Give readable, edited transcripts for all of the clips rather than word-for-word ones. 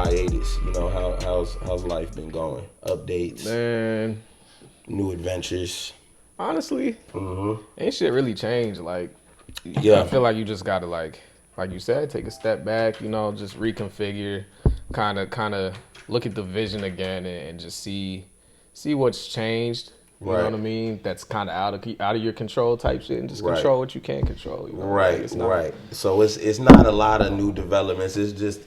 hiatus. You know, how's life been going? Updates, Man, new adventures. honestly, ain't shit really changed. Like, Yeah. I feel like you just gotta like you said, take a step back. You know, just reconfigure, kind of look at the vision again and just see what's changed. You know what I mean? That's kind of out of your control type shit, and just control what you can control. You know? Right, like right. So it's not a lot of new developments. It's just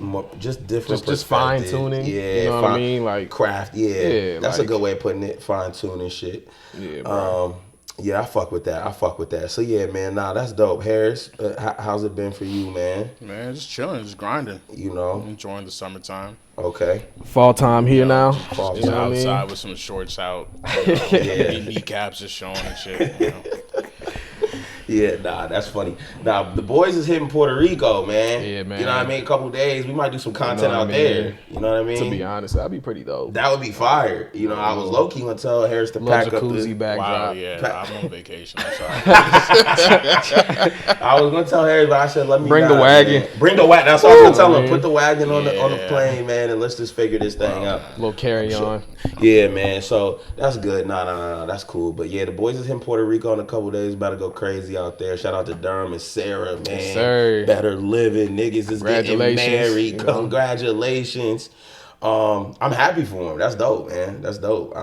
different, just fine tuning. Yeah, you know what I mean? Like craft. Yeah, that's like, a good way of putting it. Fine tuning shit. Yeah, bro. Yeah, I fuck with that. So yeah, man. Nah, that's dope. Harris, how's it been for you, man? Man, just chilling, just grinding. You know, enjoying the summertime. Okay. Fall time here now. Fall Just time. outside with some shorts out. Kneecaps just showing and shit. You know? Yeah, nah, that's funny. Nah, the boys is hitting Puerto Rico, man. Yeah, man. You know what I mean? A couple days, we might do some content out there. You know what I mean? To be honest, that'd be pretty dope. That would be fire. You know, I was low key gonna tell Harris to pack up the backdrop. Wow, yeah, I'm on vacation. I'm sorry. I was gonna tell Harris, but I said let me bring the wagon. Man. Bring the wagon. That's what I was gonna tell him. Put the wagon on the plane, man, and let's just figure this thing out. Little carry on. Yeah, man. So that's good. Nah, that's cool. But yeah, the boys is in Puerto Rico in a couple days. About to go crazy out there. Shout out to Durham and Sarah, man. Yes, sir. Better living. Niggas is getting married. You know? Congratulations. I'm happy for them. That's dope, man. That's dope.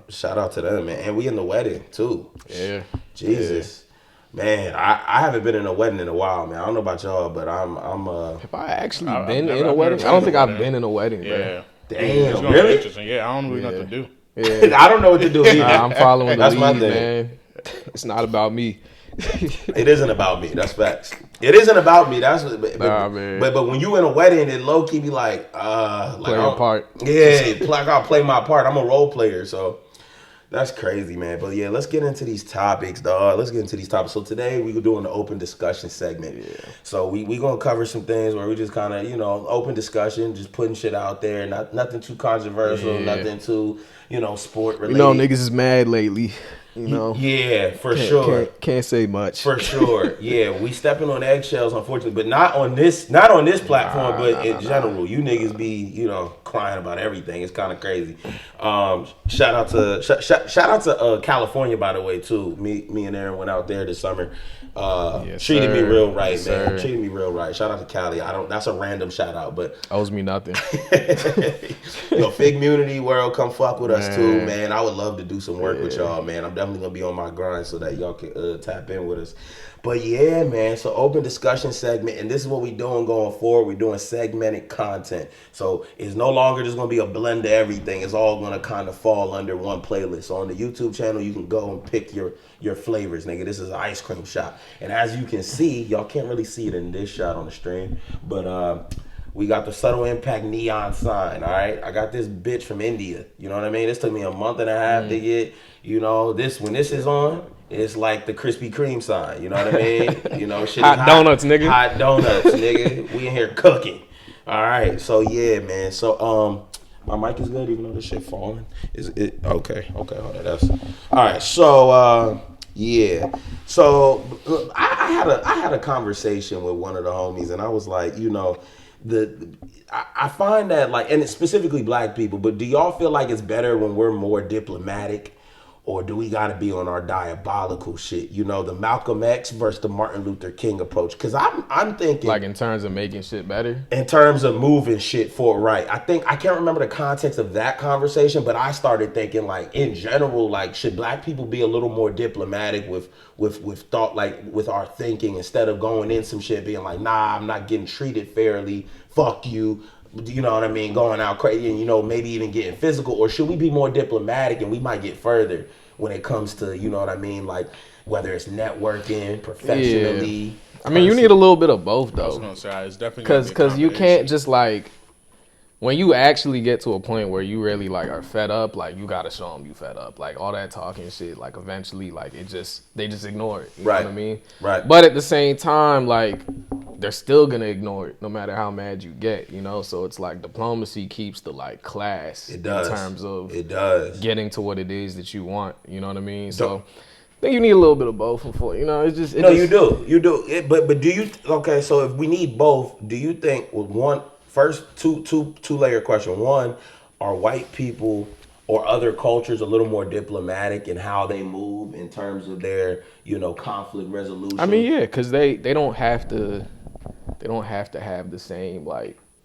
Shout out to them, man. And we in the wedding too. Yeah. Jesus. Yeah. Man, I haven't been in a wedding in a while, man. I don't know about y'all, but I'm Have I actually been in a wedding? I don't think I've been in a wedding, yeah. Bro. Damn, really? Interesting. Yeah, I don't really know what to do. Yeah. I don't know what to do either. I'm following the That's lead, my thing. man. It's not about me. It isn't about me. That's facts. It isn't about me. That's man. But when you in a wedding, it low key be like play your part. Yeah, like I'll play my part. I'm a role player, so that's crazy, man. But yeah, let's get into these topics, dog. Let's get into these topics. So today we were doing the open discussion segment. Yeah. So we gonna cover some things where we just kind of open discussion, just putting shit out there. Nothing too controversial. Nothing too sport related. Niggas is mad lately. Yeah, for sure. Can't say much. For sure. Yeah, we stepping on eggshells, unfortunately, but not on this platform, but in general. You niggas be, crying about everything. It's kind of crazy. Shout out to California, by the way, too. Me and Aaron went out there this summer. Treated me real right, man. Treated me real right. Shout out to Cali. That's a random shout out, but owes me nothing. Fig Community World, come fuck with us too, man. I would love to do some work with y'all, man. I'm definitely gonna be on my grind so that y'all can tap in with us. But yeah, man, so open discussion segment, and this is what we doing going forward. We're doing segmented content. So it's no longer just going to be a blend of everything. It's all going to kind of fall under one playlist. So on the YouTube channel, you can go and pick your flavors, nigga. This is an ice cream shop. And as you can see, y'all can't really see it in this shot on the stream, but we got the Subtle Impact neon sign, all right? I got this bitch from India. You know what I mean? This took me a month and a half to get, when this is on, it's like the Krispy Kreme sign, you know what I mean? Shit hot donuts, nigga. Hot donuts, nigga. We in here cooking. All right, so yeah, man. So my mic is good, even though this shit falling. Is it okay? Hold on. That's all right. So yeah. So I had a conversation with one of the homies, and I was like, I find that and it's specifically black people, but do y'all feel like it's better when we're more diplomatic? Or do we got to be on our diabolical shit? The Malcolm X versus the Martin Luther King approach. Because I'm thinking... Like in terms of making shit better? In terms of moving shit forward, right. I can't remember the context of that conversation, but I started thinking, in general, should black people be a little more diplomatic with thought, with our thinking, instead of going in some shit being like, nah, I'm not getting treated fairly, fuck you. You know what I mean? Going out crazy and, maybe even getting physical. Or should we be more diplomatic and we might get further when it comes to, you know what I mean? Whether it's networking, professionally. Yeah. I mean, you need a little bit of both, though. I was going to say, it's definitely because you can't just, when you actually get to a point where you really, are fed up, you got to show them you fed up. All that talking shit, eventually, they just ignore it. You know what I mean? Right. But at the same time, they're still going to ignore it no matter how mad you get, So it's diplomacy keeps the, class. It does. In terms of getting to what it is that you want. You know what I mean? So I think you need a little bit of both. It's just... You do. But do you... Okay, so if we need both, do you think, first two layer question. One, are white people or other cultures a little more diplomatic in how they move in terms of their, conflict resolution? I mean, yeah, because they don't have to have the same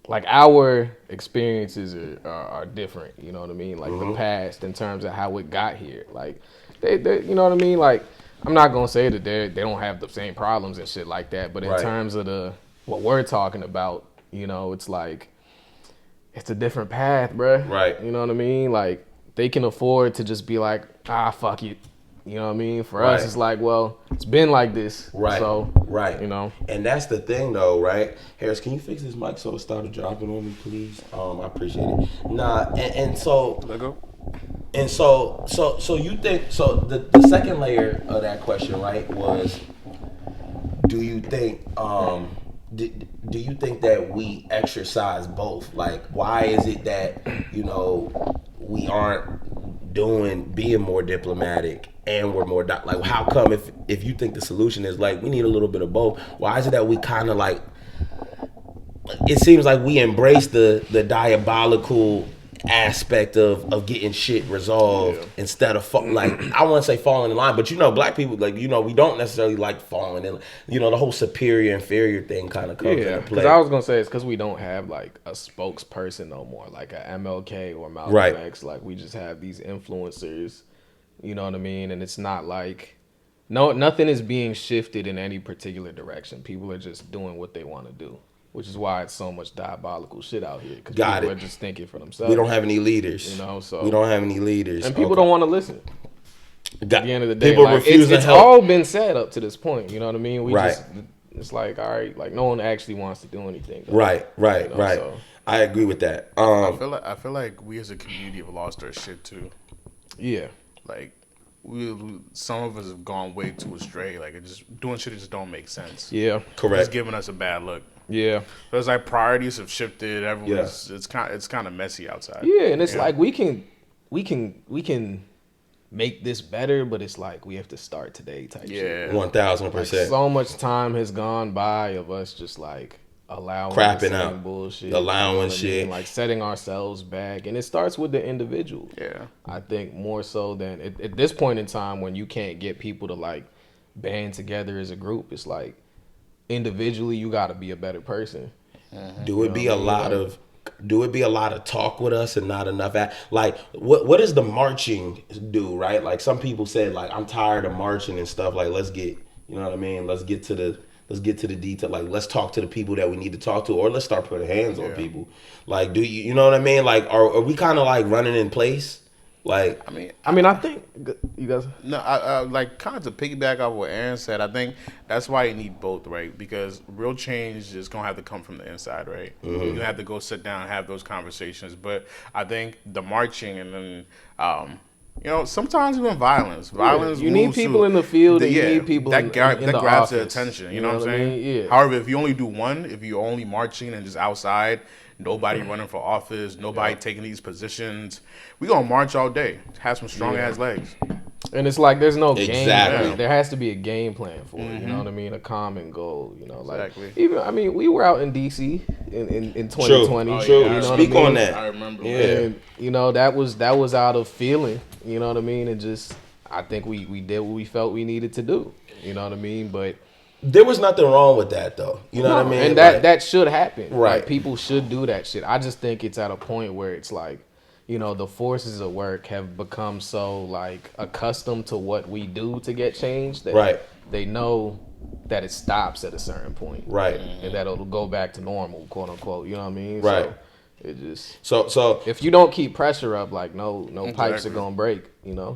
like our experiences are different. You know what I mean? Like the past in terms of how it got here. Like they you know what I mean? Like I'm not gonna say that they don't have the same problems and shit like that, but in terms of what we're talking about, it's like it's a different path, bruh. Right. You know what I mean? Like they can afford to just be like, fuck it. You know what I mean? For us, it's like, well, it's been like this. Right. So, right. And that's the thing, though, right? Harris, can you fix this mic so it started dropping on me, please? I appreciate it. Nah, and so. Let go. And so you think the second layer of that question, right, was, do you think do you think that we exercise both? Like, why is it that we aren't being more diplomatic and we're more like, how come if you think the solution is like we need a little bit of both, why is it that we kind of like, it seems like we embrace the diabolical aspect of getting shit resolved instead of like, I want to say falling in line, but black people, like, we don't necessarily like falling in, the whole superior inferior thing kind of comes into play. Because I was gonna say it's because we don't have like a spokesperson no more, like a MLK or Malcolm X. Like we just have these influencers, you know what I mean? And it's not like nothing is being shifted in any particular direction. People are just doing what they want to do. Which is why it's so much diabolical shit out here. Because people are just thinking for themselves. We don't have any leaders. So we don't have any leaders. And people don't want to listen. At the end of the day, people refuse to help. It's all been said up to this point. You know what I mean? It's like, all right, like no one actually wants to do anything. Though, right. So. I agree with that. I feel like we as a community have lost our shit too. Yeah. Like some of us have gone way too astray. Like it just doing shit that just don't make sense. Yeah. Correct. It's giving us a bad look. Yeah, so it's like priorities have shifted. Everyone's it's kind of messy outside. Yeah, and it's like we can make this better, but it's like we have to start today type shit. 1000%. So much time has gone by of us just like allowing crapping out bullshit, allowing shit, like setting ourselves back, and it starts with the individual. Yeah, I think more so than at this point in time when you can't get people to like band together as a group. It's like, individually, you got to be a better person. Do it be a lot of talk with us and not enough like what does the marching do, right? Like some people said, like, I'm tired of marching and stuff. Like, let's get, you know what I mean? Let's get to the detail. Like, let's talk to the people that we need to talk to, or let's start putting hands on people. Like, do you know what I mean? Like, are we kind of like running in place? Like, I mean, I think you guys. No, I like kind of to piggyback off what Aaron said. I think that's why you need both, right? Because real change is gonna have to come from the inside, right? You have to go sit down and have those conversations. But I think the marching and then, sometimes even violence. You need people in the field. And you need people that grabs the their attention. You know what I'm saying? Yeah. However, if you only do one, if you're only marching and just outside. Nobody running for office, nobody taking these positions. We gonna march all day. Have some strong ass legs. And it's like there's no game. Exactly. There has to be a game plan for it. You know what I mean? A common goal. Like exactly. We were out in DC in 2020. True. You know Speak on that. I remember. Yeah. And that was out of feeling. You know what I mean? And just I think we did what we felt we needed to do. You know what I mean? But there was nothing wrong with that, though. You know what I mean? And that should happen. Right. Like, people should do that shit. I just think it's at a point where it's like, the forces of work have become so, like, accustomed to what we do to get change that they know that it stops at a certain point. Right. And that it'll go back to normal, quote unquote. You know what I mean? Right. So it just so if you don't keep pressure up, like no pipes are gonna break.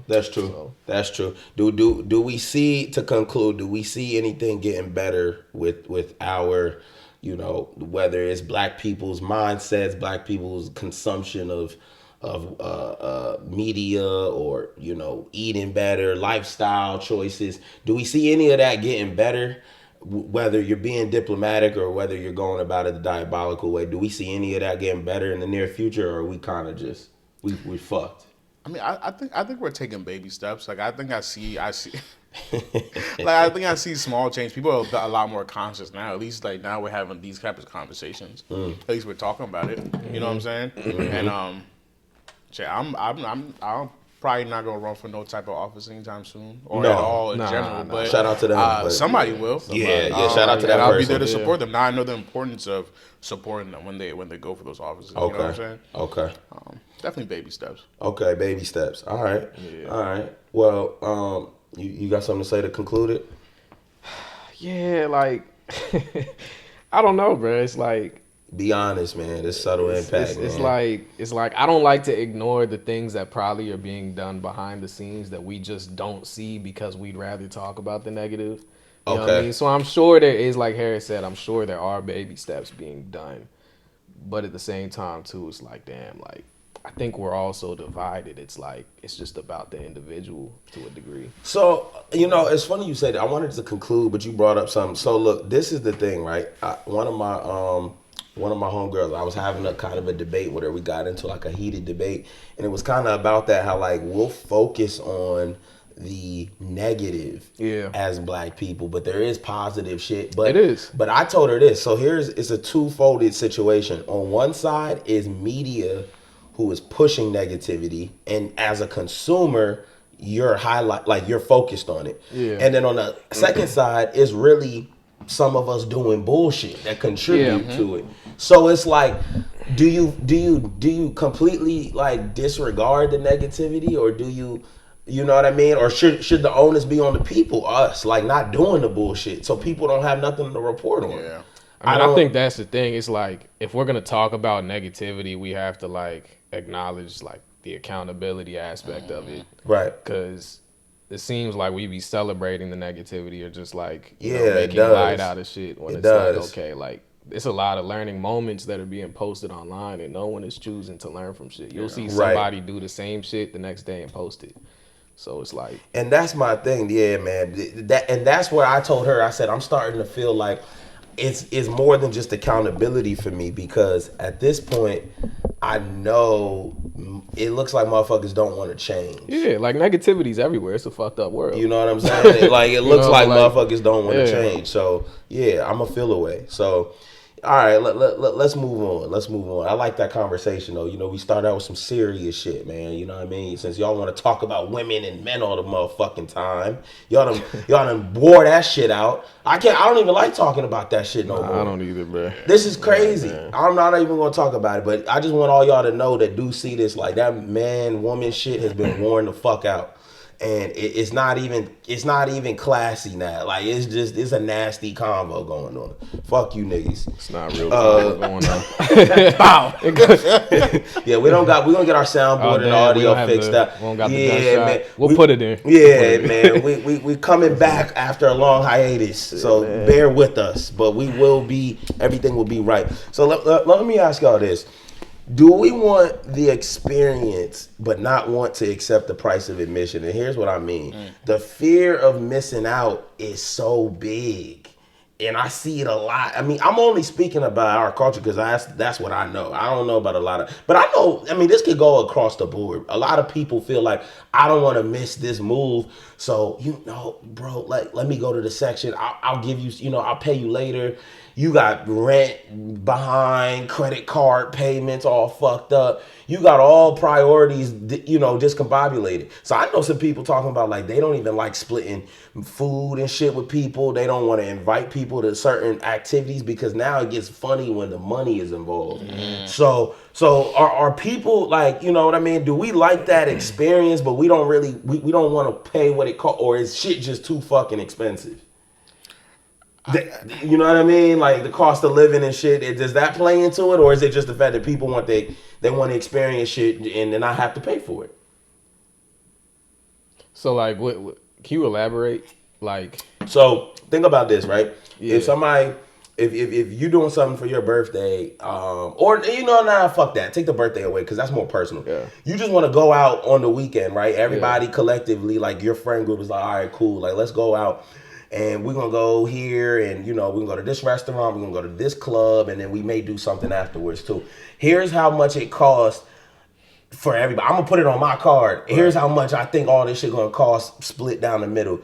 That's true. So. That's true. Do we see, to conclude, do we see anything getting better with our, whether it's black people's mindsets, black people's consumption of media, or eating better, lifestyle choices? Do we see any of that getting better? Whether you're being diplomatic or whether you're going about it the diabolical way, do we see any of that getting better in the near future, or are we kind of just we fucked? I mean, I think we're taking baby steps. Like I think I see like I think I see small change. People are a lot more conscious now. At least like now we're having these type of conversations. At least we're talking about it. You know what I'm saying? And I'm probably not gonna run for no type of office anytime soon or at all in general. But shout out to them. But somebody will. Yeah, shout out to that and I'll person. be there to support them. Now I know the importance of supporting them when they go for those offices. You know what I'm saying? Okay. Definitely baby steps. Okay, baby steps. All right. Yeah. All right. Well, you got something to say to conclude it? Yeah, like I don't know, bro. It's like be honest, man. It's subtle impact. It's like I don't like to ignore the things that probably are being done behind the scenes that we just don't see because we'd rather talk about the negative. You know what I mean? So I'm sure there is, like Harris said, I'm sure there are baby steps being done. But at the same time, too, it's like, damn, like, I think we're all so divided. It's like, it's just about the individual to a degree. So, you know, it's funny you say that. I wanted to conclude, but you brought up something. So, look, this is the thing, right? One of my homegirls, I was having a kind of a debate with her. We got into like a heated debate, and it was kind of about that, how like we'll focus on the negative as black people, but there is positive shit. But it is. But I told her this. So it's a two-folded situation. On one side is media who is pushing negativity, and as a consumer, you're you're focused on it. Yeah. And then on the second side is really some of us doing bullshit that contribute to it. So it's like, do you completely like disregard the negativity, or do you know what I mean? Or should the onus be on the people, us, like not doing the bullshit, so people don't have nothing to report on? Yeah. I think that's the thing. It's like, if we're gonna talk about negativity, we have to like acknowledge like the accountability aspect of it, right? Because it seems like we be celebrating the negativity or just like making light out of shit when it's like, okay, like it's a lot of learning moments that are being posted online and no one is choosing to learn from shit. You'll see somebody do the same shit the next day and post it. So it's like, and that's my thing, man. That's where I told her, I said, I'm starting to feel like it's more than just accountability for me, because at this point, I know it looks like motherfuckers don't want to change. Yeah, like negativity's everywhere. It's a fucked up world. You know what I'm saying? Like it looks like motherfuckers don't want to change. So yeah, I'm a feel away. So all right, let's move on. Let's move on. I like that conversation though. You know, we started out with some serious shit, man. You know what I mean? Since y'all want to talk about women and men all the motherfucking time, y'all done wore that shit out. I don't even like talking about that shit no more. I don't either, bro. This is crazy. I'm not even gonna talk about it, but I just want all y'all to know that do see this. Like that man, woman shit has been worn the fuck out. And it's not even classy now. Like it's a nasty convo going on. Fuck you niggas. It's not real going on. Yeah, we're gonna get our soundboard and audio fixed up. We don't got the gunshot. Man. We'll put it in. Yeah, man. We coming back after a long hiatus. So bear with us. But everything will be right. So let me ask y'all this. Do we want the experience but not want to accept the price of admission? And here's what I mean. The fear of missing out is so big. And I see it a lot. I mean, I'm only speaking about our culture because that's what I know. I don't know about a lot of... But I know, I mean, this could go across the board. A lot of people feel like, I don't want to miss this move. So, bro, let me go to the section. I'll give you, I'll pay you later. You got rent behind, credit card payments all fucked up. You got all priorities, discombobulated. So I know some people talking about like they don't even like splitting food and shit with people. They don't want to invite people to certain activities because now it gets funny when the money is involved. Mm-hmm. So are people like, you know what I mean? Do we like that experience, but we don't really, we don't want to pay what it costs, or is shit just too fucking expensive? You know what I mean? Like the cost of living and shit. Does that play into it, or is it just the fact that people want they want to experience shit and then not have to pay for it? So like, what can you elaborate? Like, so think about this, right? Yeah. If somebody, if you're doing something for your birthday, or fuck that, take the birthday away because that's more personal. Yeah. You just want to go out on the weekend, right? Everybody collectively, like your friend group is like, all right, cool, like let's go out. And we're going to go here and, we're going to go to this restaurant, we're going to go to this club, and then we may do something afterwards too. Here's how much it costs for everybody. I'm gonna put it on my card. Right. Here's how much I think all this shit gonna cost, split down the middle.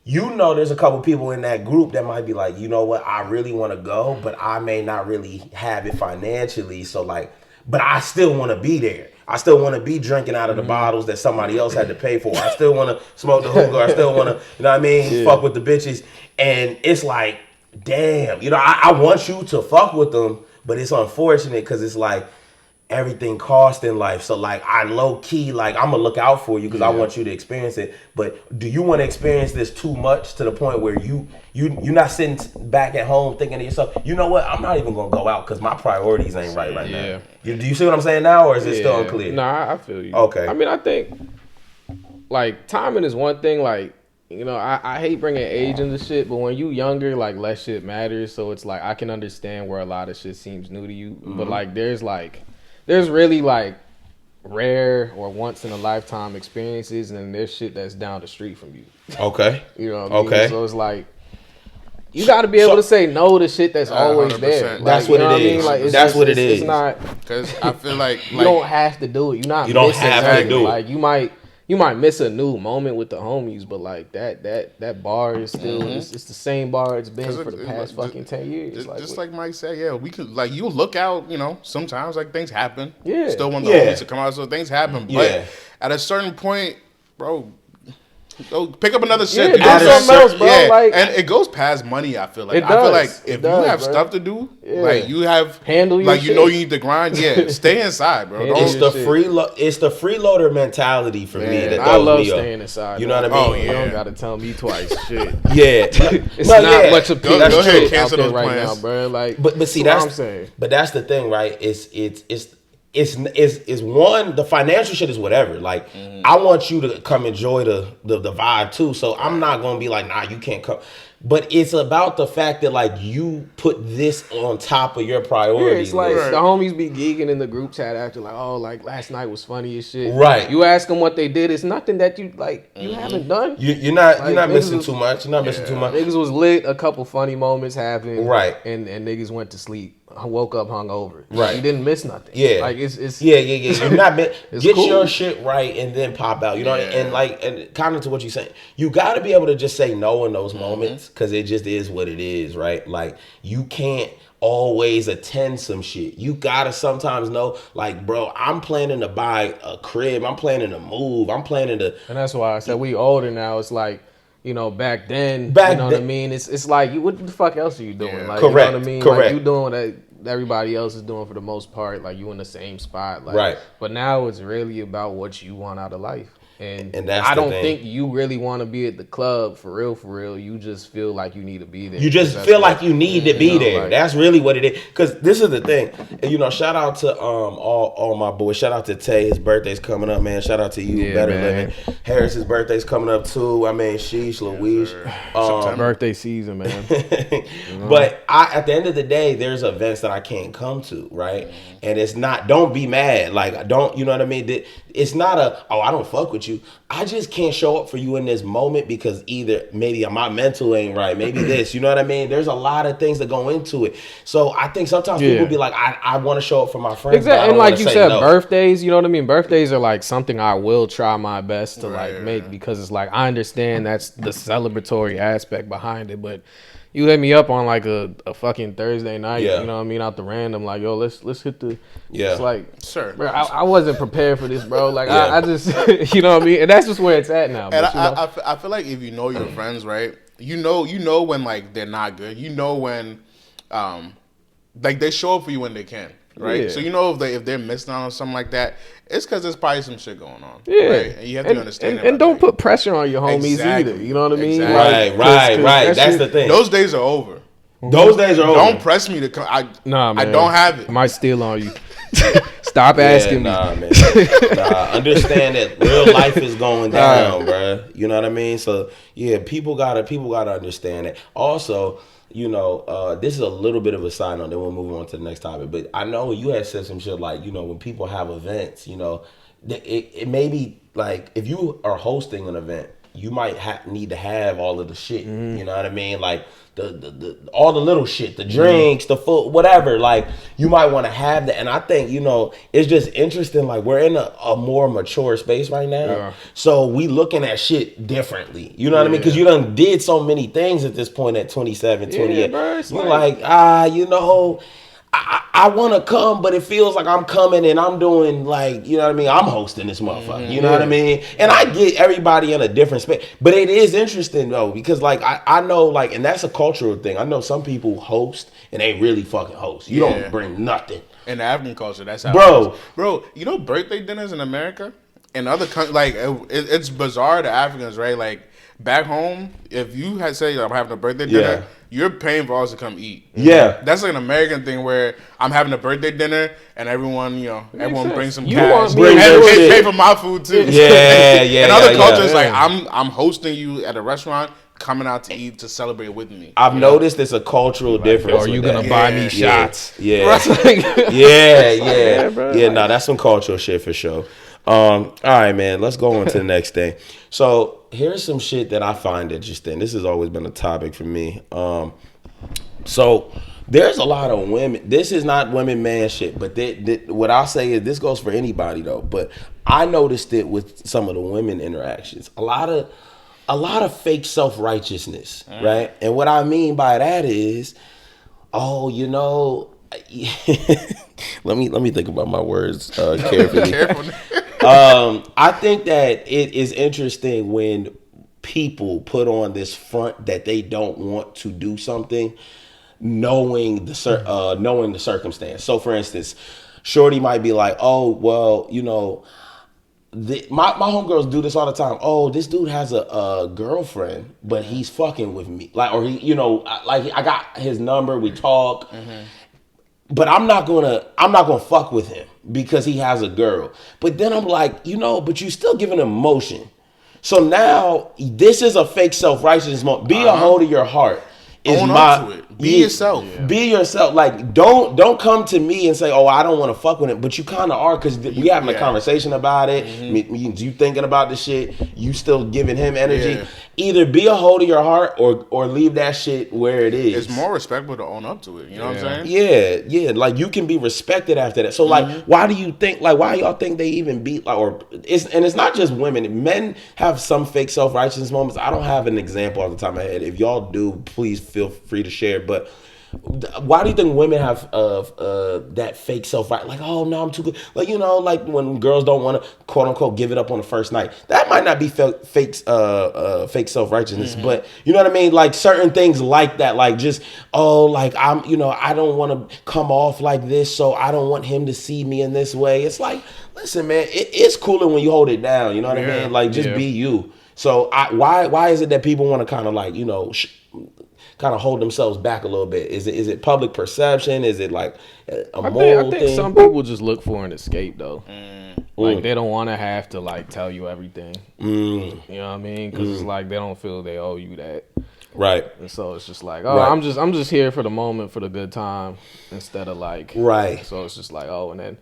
You know, there's a couple people in that group that might be like, you know what, I really want to go, but I may not really have it financially. So like, but I still want to be there. I still want to be drinking out of the bottles that somebody else had to pay for. I still want to smoke the hookah. I still want to, you know what I mean, fuck with the bitches. And it's like, damn, you know, I want you to fuck with them, but it's unfortunate because it's like, everything costs in life. So like I low key, like I'm gonna look out for you because I want you to experience it. But do you want to experience this too much to the point where you're not sitting back at home thinking to yourself, you know what, I'm not even gonna go out because my priorities ain't right now. Do you see what I'm saying now, or is it still unclear? Nah, I feel you. Okay. I mean, I think like timing is one thing. Like, you know, I hate bringing age into shit, but when you younger, like less shit matters. So it's like I can understand where a lot of shit seems new to you, but like there's really like rare or once in a lifetime experiences, and then there's shit that's down the street from you. Okay. You know what I mean? So it's like you got to be able to say no to shit that's always there. Like, that's what it is. Like, that's what it is. It's not, because I feel like you don't have to do it. You're not. You don't have to do it. Like you might miss a new moment with the homies, but like that bar is still it's the same bar it's been for the past fucking 10 years. Just like Mike said, we could like you look out, you know, sometimes like things happen. Yeah. Still want the homies to come out, so things happen. But at a certain point, bro, go pick up another shit. Yeah, do something else, bro. Yeah. Like, and it goes past money, I feel like. It I feel like does. if you have stuff to do, like you have handle your like shit. You know you need to grind, stay inside, bro. It's the freeloader mentality for me that I love me staying up. inside. You know what I mean? Oh, you don't gotta tell me twice. Shit. It's not much appeal. Go ahead, out cancel there those right plans. now, bro. Like, but see, that's what I'm saying. But that's the thing, right? It's one, the financial shit is whatever. Like, I want you to come enjoy the vibe too. So I'm not gonna be like, nah, you can't come. But it's about the fact that like you put this on top of your priorities. It's like the homies be geeking in the group chat after like, oh, like last night was funny as shit. Right. You ask them what they did, it's nothing that you like you haven't done. You're not missing too much. You're not missing too much. Niggas was lit, a couple funny moments happened. Right. And niggas went to sleep. Woke up hungover. Right. You didn't miss nothing. Yeah. Like it's You're not get cool. your shit right and then pop out. You know, and kind of to what you're saying, you got to be able to just say no in those moments because it just is what it is, right? Like you can't always attend some shit. You gotta sometimes know, like, bro, I'm planning to buy a crib. I'm planning to move. I'm planning to. And that's why I said we older now. It's like, you know, back then, you know what I mean? It's like, what the fuck else are you doing? Yeah. Like, Correct. You know what I mean? Correct. Like, you doing that everybody else is doing for the most part. Like, you in the same spot. Like, right. But now it's really about what you want out of life. And that's I don't think you really want to be at the club for real. You just feel like you need to be there. You just feel like you need to be there. Like, that's really what it is. Because this is the thing. And, you know, shout out to all my boys. Shout out to Tay. His birthday's coming up, man. Shout out to you, Better Living. Harris's birthday's coming up too. I mean, sheesh, Louise. Birthday season, man. But at the end of the day, there's events that I can't come to, right? And it's not. Don't be mad. Like, don't. You know what I mean? It's not I don't fuck with you. I just can't show up for you in this moment because either maybe my mental ain't right, maybe this, you know what I mean? There's a lot of things that go into it. So I think sometimes people be like, I want to show up for my friends. Exactly. And like you said, birthdays, you know what I mean? Birthdays are like something I will try my best to like make because it's like, I understand that's the celebratory aspect behind it, but you hit me up on like a fucking Thursday night, you know what I mean, out the random, like, yo, let's hit the, it's like, sure, bro, I wasn't prepared for this, bro, like, I just, you know what I mean, and that's just where it's at now. And but, I feel like if you know your friends, right, you know when, like, they're not good, you know when, like, they show up for you when they can, right, so you know if they're missing out on something like that, it's because there's probably some shit going on, right, and you have to understand and don't put pressure on your homies either, you know what I mean? Exactly. Right, that's the thing. Those days are over. Those days are over. Don't press me to come. I don't have it. I might steal on you. Stop asking me. Man. Understand that real life is going down, bro. You know what I mean? So yeah, people gotta understand it. Also, you know, this is a little bit of a side note. Then we'll move on to the next topic. But I know you had said some shit like, you know, when people have events, you know, it may be like if you are hosting an event you might need to have all of the shit. You know what I mean? Like the all the little shit, the drinks, the food, whatever. Like you might want to have that. And I think, you know, it's just interesting. Like we're in a more mature space right now, so we looking at shit differently. You know what I mean? Because you done did so many things at this point at 27, 28. Bro, You're like, you know, I want to come, but it feels like I'm coming and I'm doing like, you know what I mean? I'm hosting this motherfucker, you know what I mean? And I get everybody in a different space, but it is interesting though, because like, I know like, and that's a cultural thing. I know some people host and they really fucking host. You don't bring nothing. In the African culture, that's how Bro, you know birthday dinners in America? In other countries, like, it's bizarre to Africans, right? Like, back home, if you had say I'm having a birthday dinner, you're paying for us to come eat. Yeah, that's like an American thing where I'm having a birthday dinner and everyone, you know, everyone brings some cash. Pay for my food too. Yeah. In other cultures, like I'm hosting you at a restaurant, coming out to eat to celebrate with me. I've noticed it's a cultural difference. Are you gonna buy me shots? Yeah, no, that's some cultural shit for sure. All right, man, let's go on to the next thing. So here's some shit that I find interesting. This has always been a topic for me. So there's a lot of women. This is not women man shit, but what I'll say is this goes for anybody though. But I noticed it with some of the women interactions. A lot of fake self-righteousness, right? And what I mean by that is, oh, you know, let me think about my words carefully. I think that it is interesting when people put on this front that they don't want to do something, knowing the circumstance. So, for instance, shorty might be like, "Oh, well, you know." My homegirls do this all the time. Oh, this dude has a girlfriend, but he's fucking with me. Like, or he, you know, like I got his number. We talk, but I'm not gonna fuck with him because he has a girl. But then I'm like, you know, but you still giving him emotion. So now this is a fake self-righteousness moment. Be a hoe to your heart. Own up to it. Be yourself. Yeah. Be yourself. Like don't come to me and say, "Oh, I don't want to fuck with it," but you kind of are because we having a conversation about it. You thinking about the shit. You still giving him energy. Yeah. Either be a hoe to your heart or leave that shit where it is. It's more respectful to own up to it. You know what I'm saying? Yeah. Like you can be respected after that. So like, why do you think why y'all think they even beat it's not just women. Men have some fake self-righteousness moments. I don't have an example off the top of my head. If y'all do, please feel free to share. But why do you think women have that fake self-right? Like, oh no, I'm too good. Like, you know, like when girls don't want to quote unquote give it up on the first night. That might not be fake self-righteousness, but you know what I mean? Like certain things like that, like just like I'm, you know, I don't want to come off like this, so I don't want him to see me in this way. It's like, listen, man, it's cooler when you hold it down. You know what I mean? Like just be you. So why is it that people want to kind of like, you know, kind of hold themselves back a little bit? Is it public perception? Is it like a moral thing? I think some people just look for an escape though. Like they don't want to have to like tell you everything. You know what I mean? Because it's like they don't feel they owe you that. Right. And so it's just like, I'm just here for the moment, for the good time, instead of like, right. So it's just like, and then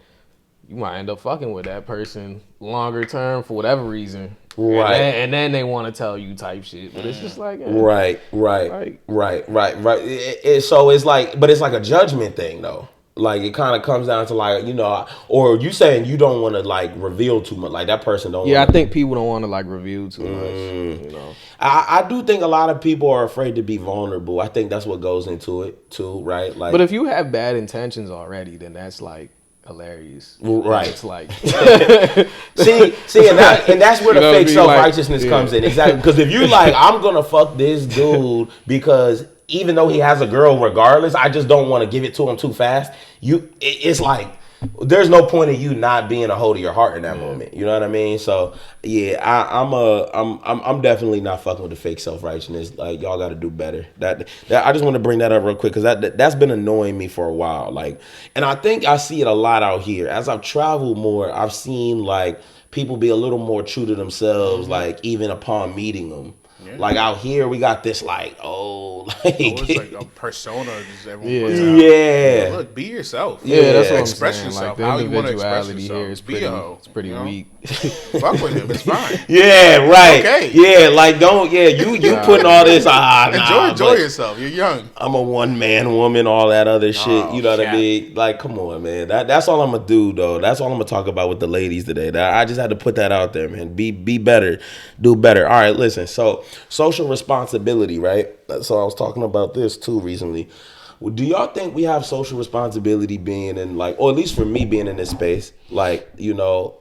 you might end up fucking with that person longer term for whatever reason. Right. And then they want to tell you type shit. But it's just like, right. So it's like, but it's like a judgment thing though. Like it kind of comes down to like, you know, or you saying you don't want to like reveal too much. Like that person don't. Yeah, I think people don't want to like reveal too much. You know, I do think a lot of people are afraid to be vulnerable. I think that's what goes into it too, right? Like, but if you have bad intentions already, then that's like hilarious, right? It's like see, and that's where the fake self-righteousness comes in, exactly. Because if you like, I'm gonna fuck this dude because even though he has a girl, regardless, I just don't want to give it to him too fast. It's like there's no point in you not being a hoe to your heart in that moment. You know what I mean? So yeah, I'm definitely not fucking with the fake self-righteousness. Like y'all got to do better. That I just want to bring that up real quick because that's been annoying me for a while. Like, and I think I see it a lot out here as I've traveled more. I've seen like people be a little more true to themselves, like even upon meeting them. Like out here, we got this like, it's like a persona. Just everyone puts out. Look, be yourself. Yeah, that's what I'm express saying. yourself. Like, How you want to express individuality yourself. here is Be a hoe. it's pretty weak. Fuck with him. It's fine. Yeah, right. Okay. Yeah, like don't. Yeah, you putting all this. Enjoy yourself. You're young. I'm a one man woman, all that other shit. You know what I mean? Like, come on, man. That's all I'm gonna do, though. That's all I'm gonna talk about with the ladies today. I just had to put that out there, man. Be better, do better. All right, listen. So social responsibility, right? So I was talking about this too recently. Do y'all think we have social responsibility being in like, or at least for me being in this space, like, you know,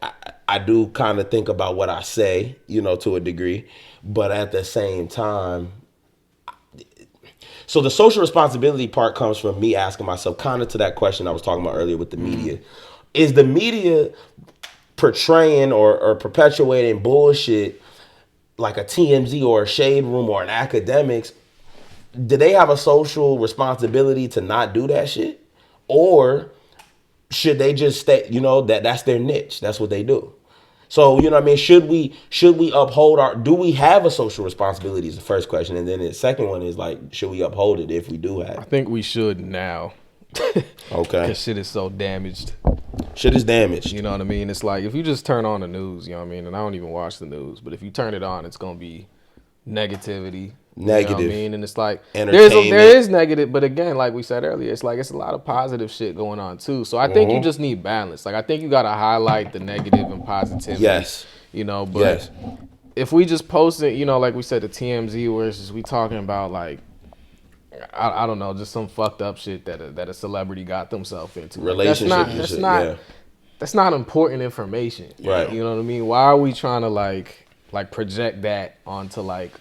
I do kind of think about what I say, you know, to a degree, but at the same time, so the social responsibility part comes from me asking myself kind of to that question I was talking about earlier with the media. Is the media portraying or perpetuating bullshit like a TMZ or a Shade Room or an Academics? Do they have a social responsibility to not do that shit? Or should they just stay, you know, that's their niche. That's what they do. So, you know what I mean? Should we uphold do we have a social responsibility is the first question. And then the second one is like, should we uphold it if we do have it? I think we should now. Okay. Because shit is so damaged. Shit is damaged. You know what I mean? It's like, if you just turn on the news, you know what I mean? And I don't even watch the news, but if you turn it on, it's going to be negativity. Negative. You know what I mean? And it's like, there is negative, but again, like we said earlier, it's like, it's a lot of positive shit going on too. So I think you just need balance. Like, I think you got to highlight the negative and positivity. Yes. You know, but if we just post it, you know, like we said, the TMZ versus we talking about like, I don't know, just some fucked up shit that a celebrity got themselves into. Relationship. That's not important information. Right. You know what I mean? Why are we trying to like project that onto like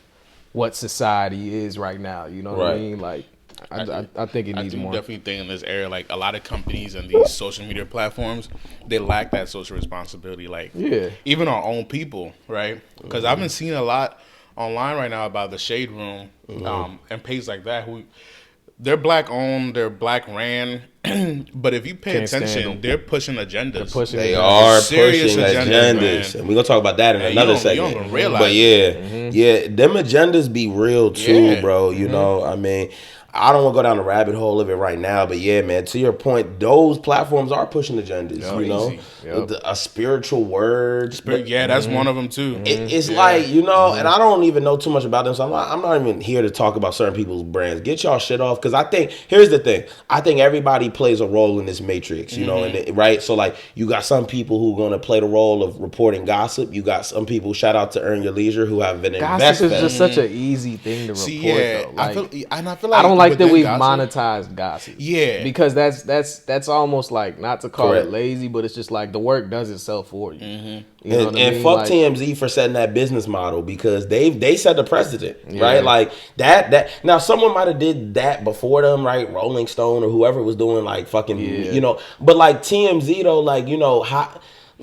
what society is right now? You know what I mean? Like, I think it needs more. I definitely think in this era, like a lot of companies and these social media platforms, they lack that social responsibility. Like, even our own people, right? Because I've been seeing a lot online right now about the Shade Room and pages like that who they're black owned, they're black ran, but if you pay attention, they're pushing agendas. They are pushing agendas, and we're gonna talk about that in another segment. You don't realize, but them agendas be real too, bro. You know, I mean, I don't want to go down the rabbit hole of it right now, but yeah, man, to your point, those platforms are pushing agendas, you know? A spiritual word. That's one of them too. It's like, you know, and I don't even know too much about them, so I'm not even here to talk about certain people's brands. Get y'all shit off, because I think, here's the thing, I think everybody plays a role in this matrix, you know, and right? So like, you got some people who are going to play the role of reporting gossip. You got some people, shout out to Earn Your Leisure, who have been invested. Gossip is just such an easy thing to report, though. Like, I feel like I don't like that we've monetized gossip. Yeah. Because that's almost like, not to call it lazy, but it's just like the work does itself for you. You know what I mean? Fuck like, TMZ for setting that business model, because they set the precedent, right? Like that now someone might have did that before them, right? Rolling Stone or whoever was doing like fucking, you know, but like TMZ though, like, you know,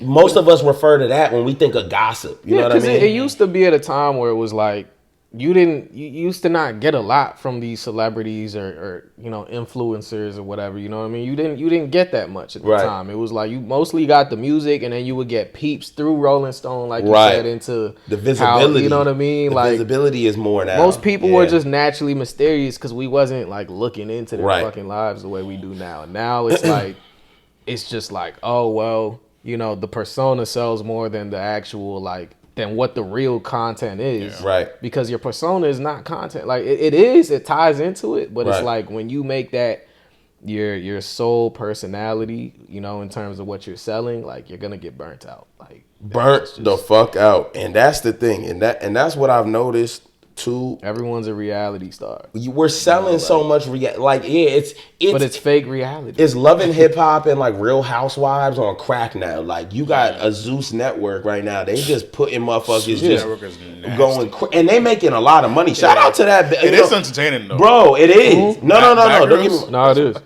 most of us refer to that when we think of gossip. You know what I mean? It used to be at a time where it was like, you used to not get a lot from these celebrities or you know, influencers or whatever, you know what I mean? You didn't get that much at the time. It was like you mostly got the music, and then you would get peeps through Rolling Stone, like you said, into the visibility. How, you know what I mean? The visibility is more now. Most people were just naturally mysterious because we wasn't like looking into their fucking lives the way we do now. Now it's like, it's just like, oh well, you know, the persona sells more than the actual than what the real content is. Right. Because your persona is not content. Like it ties into it, but it's like when you make that your sole personality, you know, in terms of what you're selling, like you're gonna get burnt out. Like burnt the fuck out. And that's the thing. And that's what I've noticed too. Everyone's a reality star. We're selling so much it's but it's fake reality. It's Love and Hip Hop and like Real Housewives on crack now. Like you got a Zeus network right now. They just putting motherfuckers just going and they making a lot of money. Shout out to that. It is entertaining though, bro. It is. No. Don't get me. No, it is.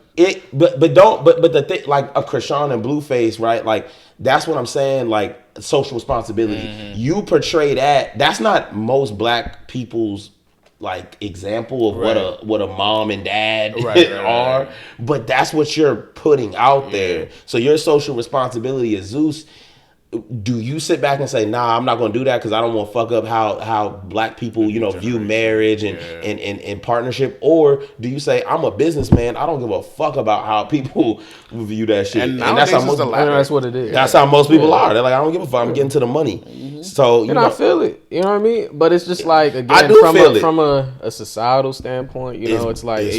But the thing, like a Krishan and Blueface, right? Like that's what I'm saying. Like social responsibility. You portray that. That's not most black people's like example of what a mom and dad are. But that's what you're putting out there. So your social responsibility as Zeus. do you sit back and say, nah, I'm not going to do that because I don't want to fuck up how black people, view marriage and partnership? Or do you say, I'm a businessman, I don't give a fuck about how people view that shit? And that's how that's what it is. That's how most people are. They're like, I don't give a fuck, I'm getting to the money. So, I feel it. You know what I mean? But it's just like, again, I do from a societal standpoint, it's like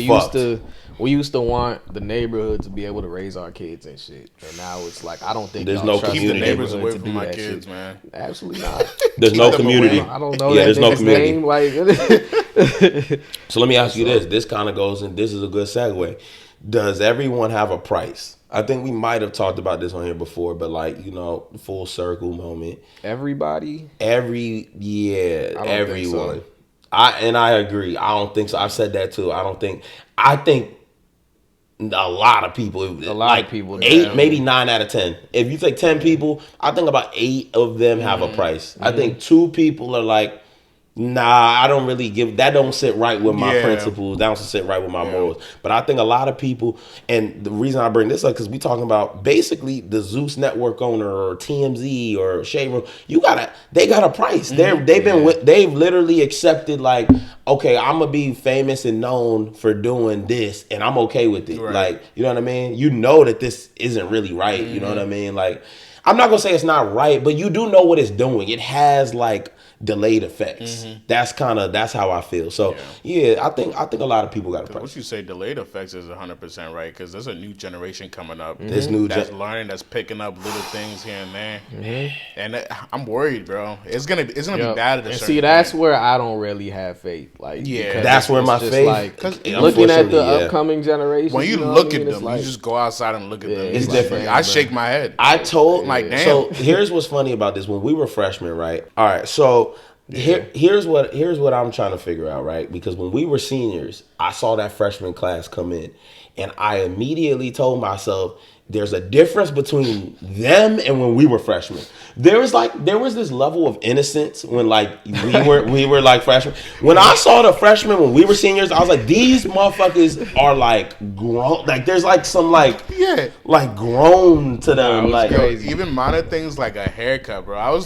we used to want the neighborhood to be able to raise our kids and shit. And now it's like, I don't think there's no keep the neighbors away to from my that kids, shit. Man. Absolutely not. There's no community. I don't know there's no community. name. Like, so let me ask you this. This kind of goes, and this is a good segue. Does everyone have a price? I think we might have talked about this on here before, but full circle moment. Everybody? Everyone. So. I agree. I don't think so. I've said that too. I think a lot of people. Eight, maybe 9 out of 10. If you take 10 people, I think about 8 of them have a price. I think 2 people are like, nah, I don't really give that. Don't sit right with my principles. That don't sit right with my morals. But I think a lot of people, and the reason I bring this up because we talking about basically the Zeus Network owner or TMZ or Shade Room. They got a price. They've literally accepted like, okay, I'm gonna be famous and known for doing this, and I'm okay with it. Right. Like, you know what I mean? You know that this isn't really right. You know what I mean? Like, I'm not gonna say it's not right, but you do know what it's doing. It has like delayed effects. That's how I feel. So I think a lot of people got a price. What you say delayed effects is 100% right, because there's a new generation coming up. This learning, that's picking up little things here and there, and I'm worried, bro. It's gonna be bad at a certain that's point. where I don't really have faith. Like, that's where my faith. Like, looking at the upcoming generation, when you look at them, you just go outside and look at them. It's different. I shake my head. I told like, damn. So here's what's funny about this. When we were freshmen, right? All right, so. Here's what I'm trying to figure out, right? Because when we were seniors, I saw that freshman class come in, and I immediately told myself, there's a difference between them and when we were freshmen. There was this level of innocence when like we were like freshmen. When I saw the freshmen when we were seniors, I was like, these motherfuckers are like grown. Like there's like some like grown to them. Like crazy. Even minor things like a haircut, bro. I be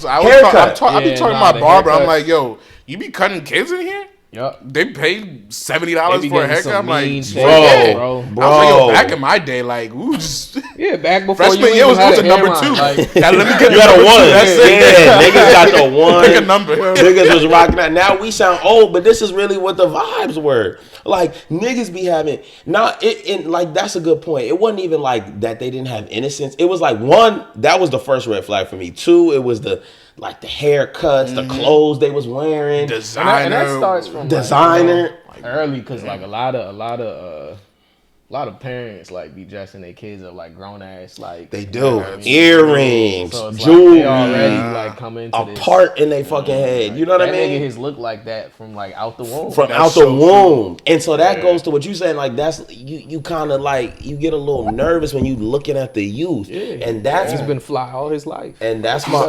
talking to my barber. I'm like, yo, you be cutting kids in here? Yep. They paid $70 for a haircut. I'm like, bro. I was like, yo, back in my day, like, back before freshman year was a number 2. Like, you had a 1. That's it. Niggas got the 1. Pick a number. Niggas was rocking that. Now we sound old, but this is really what the vibes were. Like niggas be having like that's a good point. It wasn't even like that they didn't have innocence. It was like 1, that was the first red flag for me. 2, it was the haircuts, the clothes they was wearing, designer, and that starts from designer, like early, because like a lot of parents like be dressing their kids up like grown ass, like they do earrings, so jewelry, like they already like come into a part in their fucking head. You know what I mean? Nigga his look like that from like out the womb, womb, and so that goes to what you saying. Like that's you kind of like you get a little nervous when you looking at the youth, and that's he's been fly all his life, and that's my.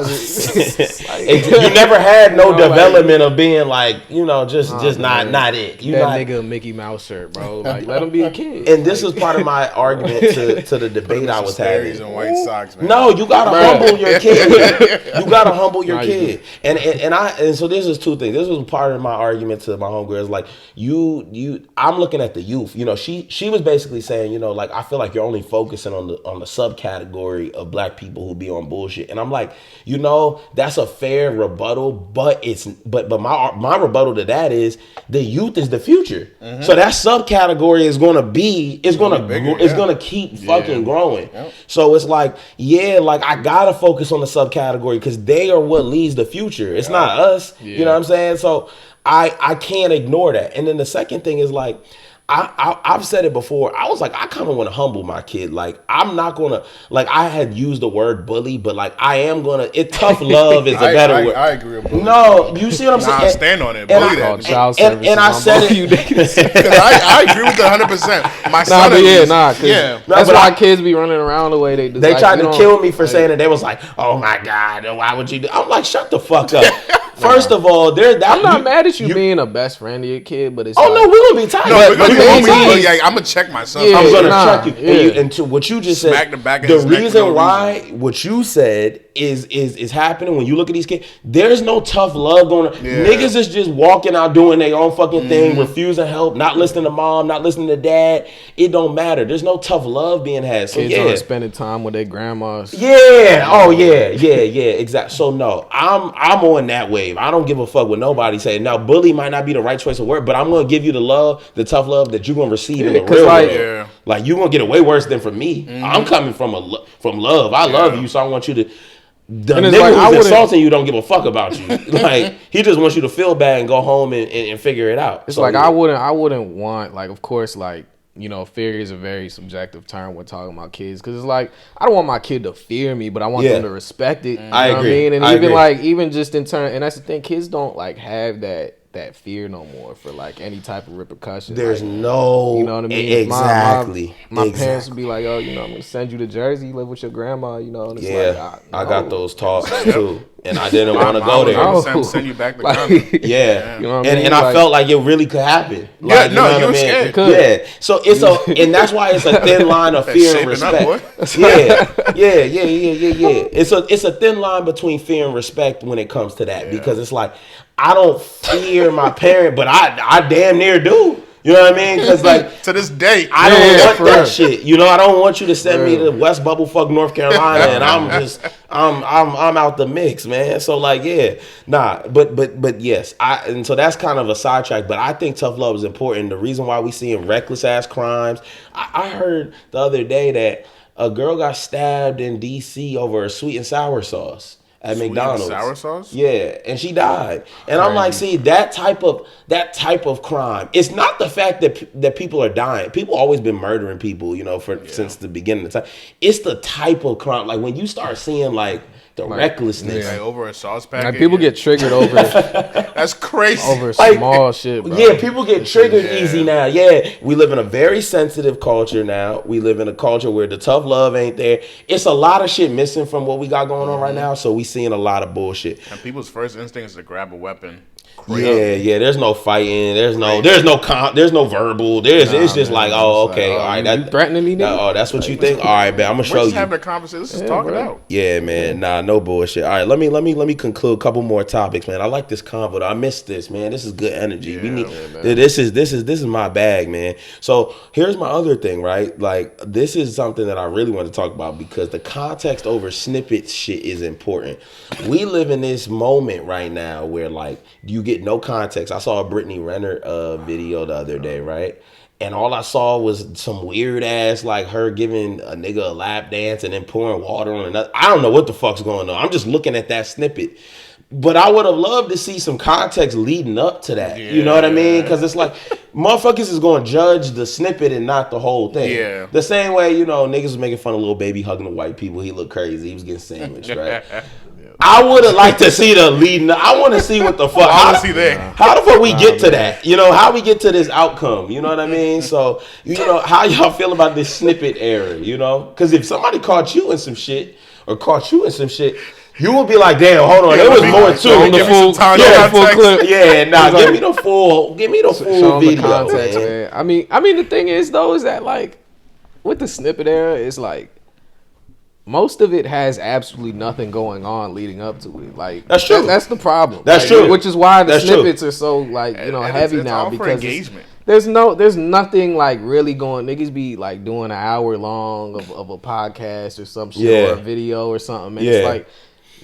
You never had no development of being like just not it. You that nigga Mickey Mouse shirt, bro. Like let him be a kid. And this is part of my argument to the debate I was having. And white socks, man. No, you gotta humble your kid. You gotta humble your kid. And so this is 2 things. This was part of my argument to my homegirls. Like I'm looking at the youth. She was basically saying, like I feel like you're only focusing on the subcategory of black people who be on bullshit. And I'm like, that's a fair rebuttal, but my rebuttal to that is the youth is the future. So that subcategory is gonna keep fucking growing. Yep. So it's like, like I gotta focus on the subcategory because they are what leads the future. It's not us. You know what I'm saying? So I can't ignore that. And then the second thing is like, I've said it before. I was like, I kind of want to humble my kid. Like, I'm not going to, like, I had used the word bully, but like, I am going to, tough love is a better word. I agree with bully. No, you see what I'm saying? I stand on it. Bully that. And I said it. I agree with it 100%. My son that's why kids be running around the way they do. They tried to kill me for saying it. They was like, oh my God, why would you do? I'm like, shut the fuck up. First of all, I'm not mad at you being a best friend of your kid, but it's no, we're gonna be tight. No, I'm gonna check myself. I'm gonna check you. And to what you just said, Smack the back of the his neck reason why what you said is happening when you look at these kids. There's no tough love going on. Niggas is just walking out doing their own fucking thing, refusing help, not listening to mom, not listening to dad. It don't matter. There's no tough love being had. So kids aren't spending time with their grandmas. Yeah. Oh yeah. Exactly. So no, I'm on that wave. I don't give a fuck what nobody say. Now, bully might not be the right choice of word, but I'm gonna give you the love, the tough love that you're gonna receive in the real world. Like you're gonna get it way worse than from me. I'm coming from love. I love you, so I want you to. The nigga who's insulting you don't give a fuck about you. Like he just wants you to feel bad and go home and figure it out. It's so, like I wouldn't want, like, of course, like, you know, fear is a very subjective term when talking about kids, because it's like I don't want my kid to fear me, but I want them to respect it. I agree. What I mean? And even just in turn, and that's the thing, kids don't like have that fear no more for like any type of repercussion. There's like, no, you know what I mean? Exactly. My parents would be like, oh, you know, I'm gonna send you to Jersey, live with your grandma, you know. And it's I got those talks too, and I didn't want to go there. Send you back to Ghana. You know what I mean? And I felt like it really could happen. Like, you were scared. Yeah, so and that's why it's a thin line of fear and respect. Yeah. It's a thin line between fear and respect when it comes to that, because it's like I don't fear my parent, but I damn near do. You know what I mean? Because like to this day, I don't want that shit. You know, I don't want you to send me to West Bubblefuck, North Carolina, and I'm out the mix, man. So like, but yes, and so that's kind of a sidetrack. But I think tough love is important. The reason why we seeing reckless ass crimes, I heard the other day that a girl got stabbed in D.C. over a sweet and sour sauce at McDonald's. Sour sauce? Yeah, and she died. And I'm like, see, that type of crime. It's not the fact that people are dying. People always been murdering people, you know, since the beginning of time. It's the type of crime. Like when you start seeing like the recklessness. Like over a sauce packet. Like people get triggered over that's crazy. Over small shit, bro. Yeah, people get triggered easy now. Yeah, we live in a very sensitive culture now. We live in a culture where the tough love ain't there. It's a lot of shit missing from what we got going on right now, so we seeing a lot of bullshit. And people's first instinct is to grab a weapon. Yeah. There's no fighting. There's no verbal. It's just like, oh, okay, all right. You threatening me now? Oh, that's what you think. All right, man. I'm gonna show you. Let's have a conversation. Let's just talk it out. Yeah, man. Nah, no bullshit. All right, let me conclude a couple more topics, man. I like this convo. I missed this, man. This is good energy. Yeah, we need this is my bag, man. So here's my other thing, right? Like this is something that I really want to talk about because the context over snippet shit is important. We live in this moment right now where like you get no context. I saw a Brittany Renner video the other day, right? And all I saw was some weird ass like her giving a nigga a lap dance and then pouring water on another. I don't know what the fuck's going on. I'm just looking at that snippet. But I would have loved to see some context leading up to that. You know what I mean? Because it's like motherfuckers is going to judge the snippet and not the whole thing. Yeah. The same way, you know, niggas was making fun of little baby hugging the white people. He looked crazy. He was getting sandwiched, right? I would have liked to see the leading. I want to see what the fuck. How the fuck we get to that? You know, how we get to this outcome? You know what I mean? So, you know, how y'all feel about this snippet era? You know, because if somebody caught you in some shit or caught you in some shit, you would be like, damn, hold on, there was more to it. Full clip. Yeah, nah, give me the full video, context, man. I mean, the thing is though, is that like with the snippet era, it's like. Most of it has absolutely nothing going on leading up to it. Like that's true. That's the problem. That's true. Which is why the snippets are so like heavy it's now all because engagement. There's nothing like really going. Niggas be like doing an hour long of a podcast or some shit or a video or something. And it's like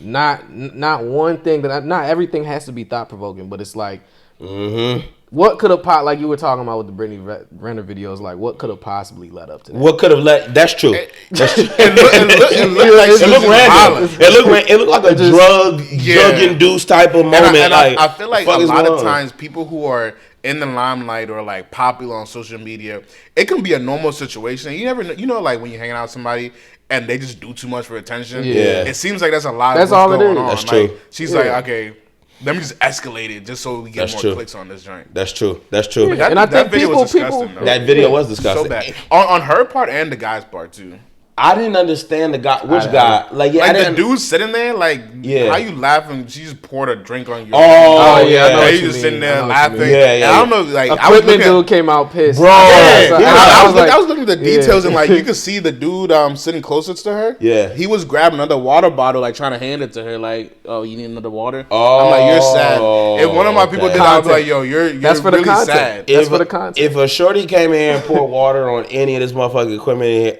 not one thing not everything has to be thought provoking, but it's like. Mm-hmm. What could have like you were talking about with the Brittany Renner videos? Like, what could have possibly led up to that? What could have led? That's true. That's true. It looked like a drug-induced type of moment. And I feel like a lot of times people who are in the limelight or like popular on social media, it can be a normal situation. You never, like when you're hanging out with somebody and they just do too much for attention. Yeah, it seems like that's a lot. That's all it is. That's true. Like, she's like, okay. Let me just escalate it just so we get more clicks on this joint. That's true. That's true. But that video was disgusting. That video was disgusting. So bad. On her part and the guy's part too. I didn't understand the guy. Which guy? Like, yeah, like the dude sitting there, like, how you laughing? She just poured a drink on you. Oh yeah, I know what you you just sitting mean. there I know what laughing. you mean. Yeah. I don't know, like, Equipment dude came out pissed, bro. I was looking at the details and like you could see the dude sitting closest to her. Yeah, he was grabbing another water bottle, like trying to hand it to her, like, oh, you need another water. Oh, I'm like, you're sad. If one of my people did, I was like, yo, you're that's for really the content. sad. That's for the content. If a shorty came in here and poured water on any of this motherfucking equipment,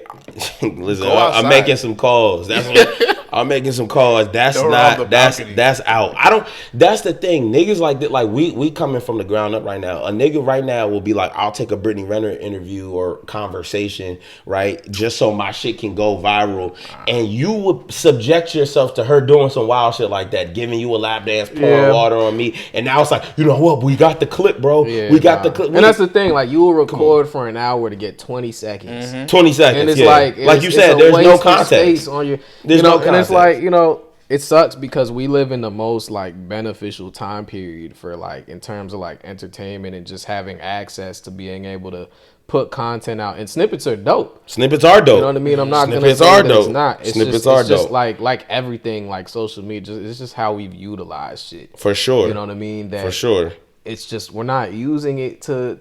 listen, I'm making some calls. That's what I'm making some calls. That's not. That's out. I don't. That's the thing. Niggas like that. Like we coming from the ground up right now. A nigga right now will be like, I'll take a Brittany Renner interview or conversation, right, just so my shit can go viral. And you would subject yourself to her doing some wild shit like that, giving you a lap dance, pouring water on me, and now it's like, you know what? We got the clip, bro. Yeah, we got the clip. And that's the thing. Like, you will record for an hour to get 20 seconds. 20 seconds. And it's like you said, there's no context on your. There's no context. And it's like, it sucks because we live in the most like beneficial time period for like in terms of like entertainment and just having access to being able to put content out. And snippets are dope. Snippets are dope. You know what I mean? I'm not gonna say that it's not. It's just like everything, like social media. It's just how we've utilized shit. For sure. You know what I mean? For sure. It's just we're not using it to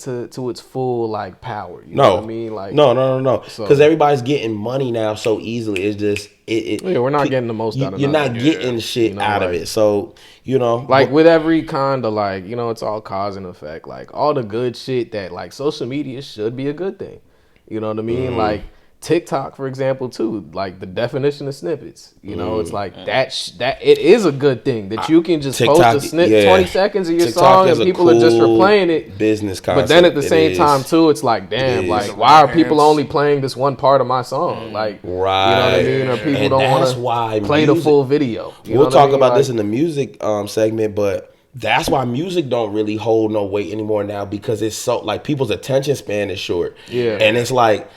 its full like power. You know what I mean? Like no. Because everybody's getting money now so easily. It's just we're not getting the most out of it. You're not getting shit out of it. So like with every kind of like it's all cause and effect. Like all the good shit that like social media should be a good thing. You know what I mean? Like TikTok, for example, too, like the definition of snippets. It's like that it is a good thing that you can just TikTok, post a snip 20 seconds of your TikTok song and people are just replaying it. Business concept. But then at the same time too, it's like, damn, like why are people only playing this one part of my song? Like, right. You know what I mean? Or people don't want to play the full video. We'll talk about this in the music segment, but that's why music don't really hold no weight anymore now, because it's so like people's attention span is short. Yeah. And it's like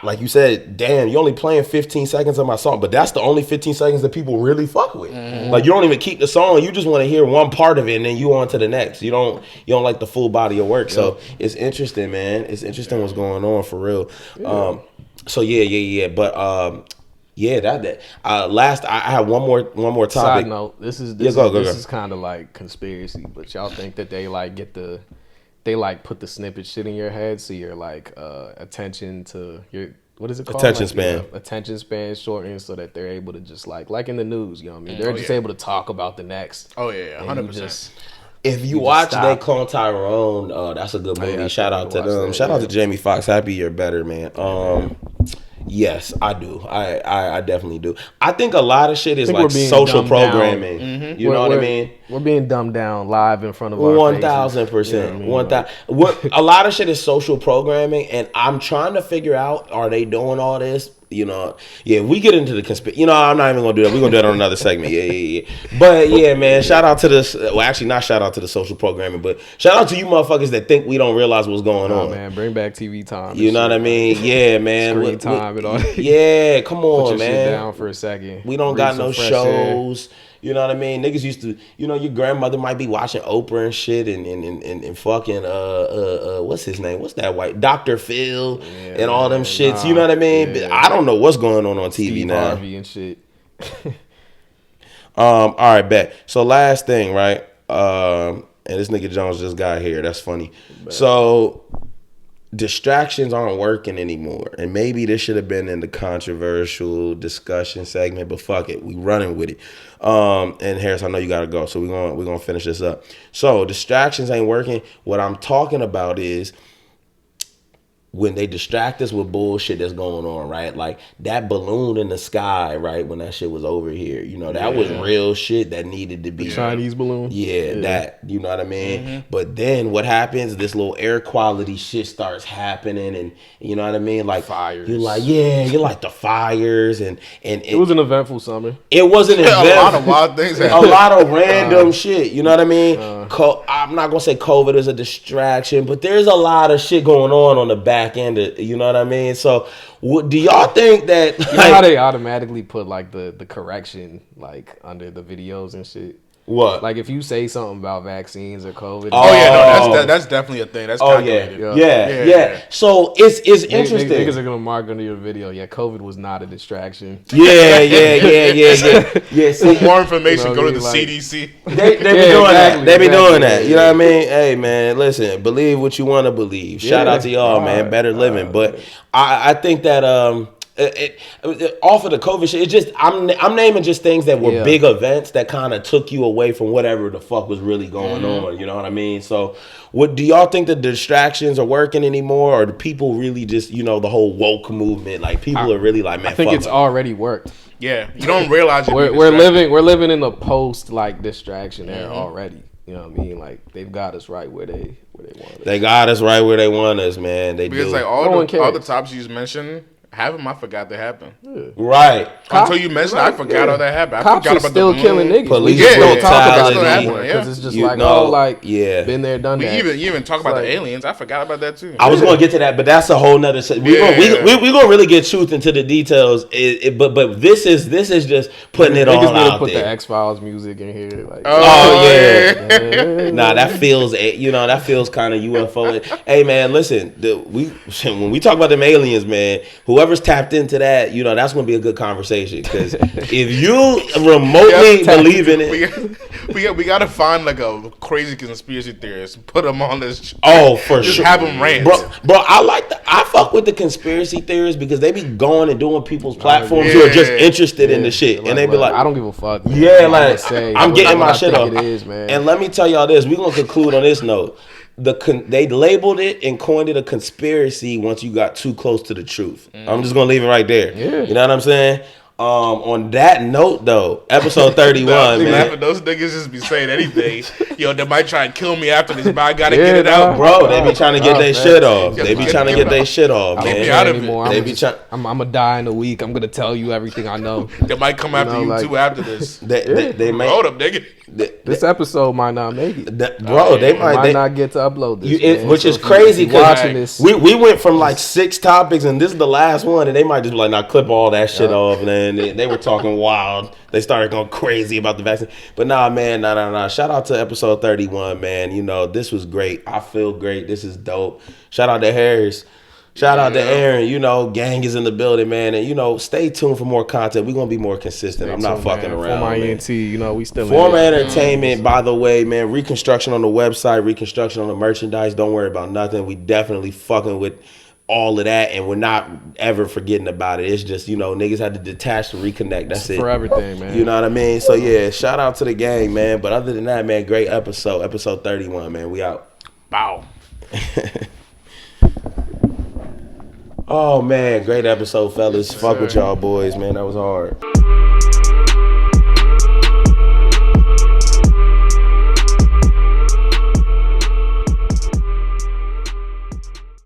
like you said, damn, you're only playing 15 seconds of my song, but that's the only 15 seconds that people really fuck with. Like, you don't even keep the song, you just want to hear one part of it and then you on to the next. You don't like the full body of work. Yep. So it's interesting, man. It's interesting what's going on for real. Yeah. So yeah. But last I have one more topic. Side note, this is kind of like conspiracy, but y'all think that they like they like put the snippet shit in your head, so your like attention to your what is it called? Attention span. Attention span shortens so that they're able to just like in the news, you know what I mean? They're just able to talk about the next. Oh yeah, 100%. If you watch They Clone Tyrone, that's a good movie. Shout out to them. Shout out to Jamie Foxx. Happy you're better, man. Yes, I do. I definitely do. I think a lot of shit is like social programming. Mm-hmm. You know what I mean? We're being dumbed down live in front of our 1,000%. 1,000. A lot of shit is social programming, and I'm trying to figure out, are they doing all this? We get into the conspiracy. I'm not even gonna do that. We're gonna do that on another segment. Yeah. But yeah, man, shout out to this. Well, actually, not shout out to the social programming, but shout out to you motherfuckers that think we don't realize what's going on. Man, bring back TV time. You know what I mean? Yeah, man. Screen time and all that. Yeah, come on, Put your man. Shit down for a second. We don't got no shows. You know what I mean? Niggas used to, your grandmother might be watching Oprah and shit and fucking, what's his name? What's that white? Dr. Phil and all them shits. You know what I mean? Yeah. I don't know what's going on TV Steve now. Harvey and shit. All right, bet. So last thing, right? And this nigga Jones just got here. That's funny. So distractions aren't working anymore, and maybe this should have been in the controversial discussion segment, but fuck it, we running with it. And Harris, I know you gotta go, so we're gonna finish this up. So distractions ain't working. What I'm talking about is when they distract us with bullshit that's going on, right? Like that balloon in the sky, right? When that shit was over here, that was real shit that needed to be. The Chinese balloon? Yeah, that, you know what I mean? Mm-hmm. But then what happens, this little air quality shit starts happening, and you know what I mean? Like fires. You're like the fires, and it was an eventful summer. It was an eventful. A lot of wild things happened. A lot of random shit, you know what I mean? I'm not gonna say COVID is a distraction, but there's a lot of shit going on the back end of, you know what I mean? So do y'all think that you know how they automatically put like the correction like under the videos and shit? What? Like if you say something about vaccines or COVID. Oh yeah, no, that's definitely a thing. That's calculated. Yeah. So it's interesting. Niggas are gonna mark under your video. Yeah, COVID was not a distraction. Yeah. For more information, go to the CDC. They be doing that. They be doing that. You know what I mean? Hey man, listen. Believe what you want to believe. Shout out to y'all, man. Better living. But I think that off of the COVID shit, it's just I'm naming just things that were big events that kind of took you away from whatever the fuck was really going on. You know what I mean? So, what do y'all think the distractions are working anymore, or do people really just the whole woke movement? Like people are really like, man, I think fuck it's already worked. Yeah, you don't realize it. We're living in the post like distraction era already. You know what I mean? Like they've got us right where they want us. They got us right where they want us, man. They because do. Like all the topics you just mentioned. Half of them I forgot they happened. Yeah. Right. Until you mentioned it, I forgot all that happened. I Cops forgot are about still killing niggas. Police We just don't talk about it brutality. anymore because it's just been there, done that. You even talk about the aliens. I forgot about that too. I was going to get to that, but that's a whole nother. We're gonna really get truth into the details. But this is just putting it all out there. Put the X-Files music in here. Like, yeah. Nah, that feels kind of UFO. Hey man, listen, when we talk about them aliens, man, whoever's tapped into that, that's going to be a good conversation. Because if you remotely believe in it, we got to find like a crazy conspiracy theorist, put them on this. Oh, for just sure. Have them rant, bro. I fuck with the conspiracy theorists because they be going and doing people's platforms who are just interested in the shit, and they be like, I don't give a fuck. Yeah, like I'm getting my shit off. It is, man. And let me tell y'all this: we're gonna conclude on this note. They labeled it and coined it a conspiracy once you got too close to the truth. I'm just gonna leave it right there. Yeah. You know what I'm saying? On that note, though, episode 31, man. Those niggas just be saying anything. Yo, they might try and kill me after this, but I gotta get it out, bro. They be trying to get their shit off. They be trying to get their shit off, man. I'm gonna die in a week. I'm gonna tell you everything I know. They might come after you too after this. They may hold up, nigga. This episode might not make it, bro. They might not get to upload this, which is crazy. Because we went from like 6 topics, and this is the last one, and they might just be like, "Nah, clip all that shit off." And then they were talking wild. They started going crazy about the vaccine. But nah, man, nah. Shout out to episode 31, man. This was great. I feel great. This is dope. Shout out to Harris. Shout out to Aaron. Gang is in the building, man. And, stay tuned for more content. We're going to be more consistent. I'm not fucking around. Former ENT, we still Former Entertainment, by the way, man. Reconstruction on the website, reconstruction on the merchandise. Don't worry about nothing. We definitely fucking with all of that, and we're not ever forgetting about it. It's just, niggas had to detach to reconnect. That's it. For everything, man. You know what I mean? So, yeah, shout out to the gang, man. But other than that, man, great episode. Episode 31, man. We out. Bow. Oh, man, great episode, fellas. Fuck with y'all boys, man. That was hard.